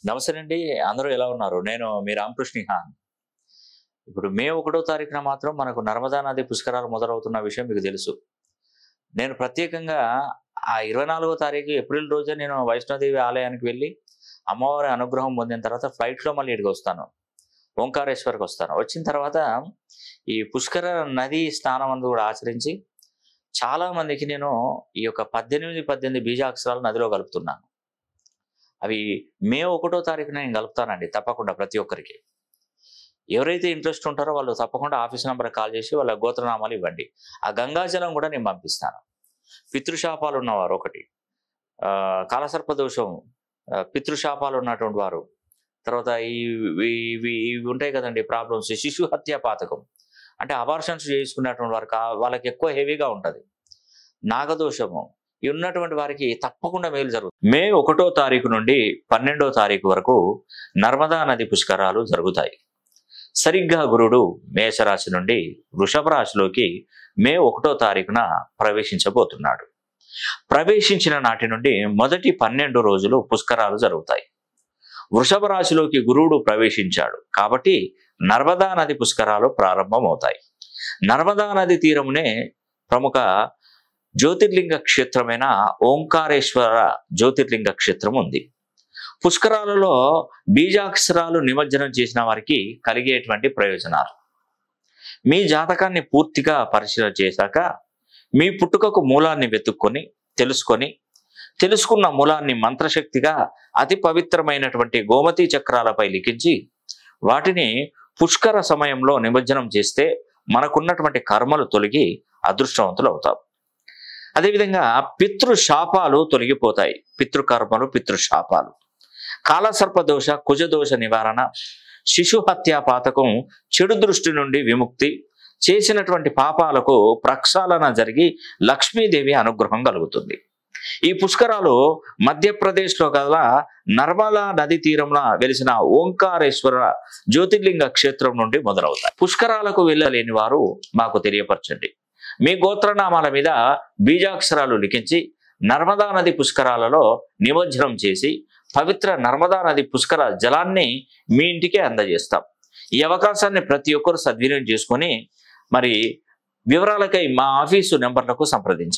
నమస్తే అండి. అందరూ ఎలా ఉన్నారు? నేను మీ రామకృష్ణ హాన్. ఇప్పుడు మే 1వ తారీఖున మాత్రం మనకు నర్మదా నది పుష్కరాలు మొదలవుతున్న విషయం మీకు తెలుసు. నేను ప్రత్యేకంగా ఆ 24వ తారీఖు ఏప్రిల్ రోజే నేను వైష్ణోదేవి ఆలయానికి వెళ్ళి అమ్మవారి అనుగ్రహం పొందిన తర్వాత ఫ్లైట్‌లో మళ్ళీ ఇక్కడికొస్తాను. ఓంకారేశ్వర్‌కొస్తాను. వచ్చిన తర్వాత ఈ పుష్కర నది స్నానం అనేది కూడా ఆచరించి చాలా మందికి నేను ఈ యొక్క 18 బీజాక్షరాలు నదిలో కలుపుతున్నాను. అవి మే 1వ తారీఖున నేను కలుపుతానండి తప్పకుండా ప్రతి ఒక్కరికి. ఎవరైతే ఇంట్రెస్ట్ ఉంటారో వాళ్ళు తప్పకుండా ఆఫీస్ నంబర్‌కి కాల్ చేసి వాళ్ళ గోత్రనామాలు ఇవ్వండి. ఆ గంగాజలం కూడా నేను పంపిస్తాను. పితృశాపాలు ఉన్నవారు ఒకటి, కాలసర్ప దోషం, పితృశాపాలు ఉన్నటువంటి వారు, తర్వాత ఇవి ఉంటాయి కదండి ప్రాబ్లమ్స్, శిశు హత్య పాతకం అంటే అబార్షన్స్ చేసుకున్నటువంటి వారు వాళ్ళకి ఎక్కువ హెవీగా ఉంటుంది. నాగదోషము ఇవి ఉన్నటువంటి వారికి తప్పకుండా మేలు జరుగుతుంది. మే 1వ తారీఖు నుండి 12వ తారీఖు వరకు నర్మదా నది పుష్కరాలు జరుగుతాయి. సరిగ్గా గురుడు మేషరాశి నుండి వృషభ రాశిలోకి మే 1వ తారీఖున ప్రవేశించబోతున్నాడు. ప్రవేశించిన నాటి నుండి మొదటి 12 రోజులు పుష్కరాలు జరుగుతాయి. వృషభ రాశిలోకి గురువుడు ప్రవేశించాడు కాబట్టి నర్మదా నది పుష్కరాలు ప్రారంభమవుతాయి. నర్మదా నది తీరమునే ప్రముఖ జ్యోతిర్లింగ క్షేత్రమైన ఓంకారేశ్వర జ్యోతిర్లింగ క్షేత్రం ఉంది. పుష్కరాలలో బీజాక్షరాలు నిమజ్జనం చేసిన వారికి కలిగేటువంటి ప్రయోజనాలు. మీ జాతకాన్ని పూర్తిగా పరిశీలన చేశాక మీ పుట్టుకకు మూలాన్ని వెతుక్కొని తెలుసుకున్న మూలాన్ని మంత్రశక్తిగా అతి పవిత్రమైనటువంటి గోమతీ చక్రాలపై లిఖించి వాటిని పుష్కర సమయంలో నిమజ్జనం చేస్తే మనకున్నటువంటి కర్మలు తొలగి అదృష్టవంతులు అవుతాం. అదేవిధంగా పితృశాపాలు తొలగిపోతాయి. పితృకర్మలు, పితృశాపాలు, కాలసర్పదోష, కుజదోష నివారణ, శిశు హత్యా పాతకం, చెడు దృష్టి నుండి విముక్తి, చేసినటువంటి పాపాలకు ప్రక్షాళన జరిగి లక్ష్మీదేవి అనుగ్రహం కలుగుతుంది. ఈ పుష్కరాలు మధ్యప్రదేశ్లో గల నర్మదా నది తీరంలో వెలిసిన ఓంకారేశ్వర జ్యోతిర్లింగ క్షేత్రం నుండి మొదలవుతాయి. పుష్కరాలకు వెళ్ళలేని వారు మాకు తెలియపరచండి. మీ గోత్రనామాల మీద బీజాక్షరాలు లిఖించి నర్మదా నది పుష్కరాలలో నిమజ్జనం చేసి పవిత్ర నర్మదా నది పుష్కర జలాన్ని మీ ఇంటికే అందజేస్తాం. ఈ అవకాశాన్ని ప్రతి ఒక్కరు సద్వినియోగం చేసుకొని మరి వివరాలకై మా ఆఫీసు నెంబర్లకు సంప్రదించండి.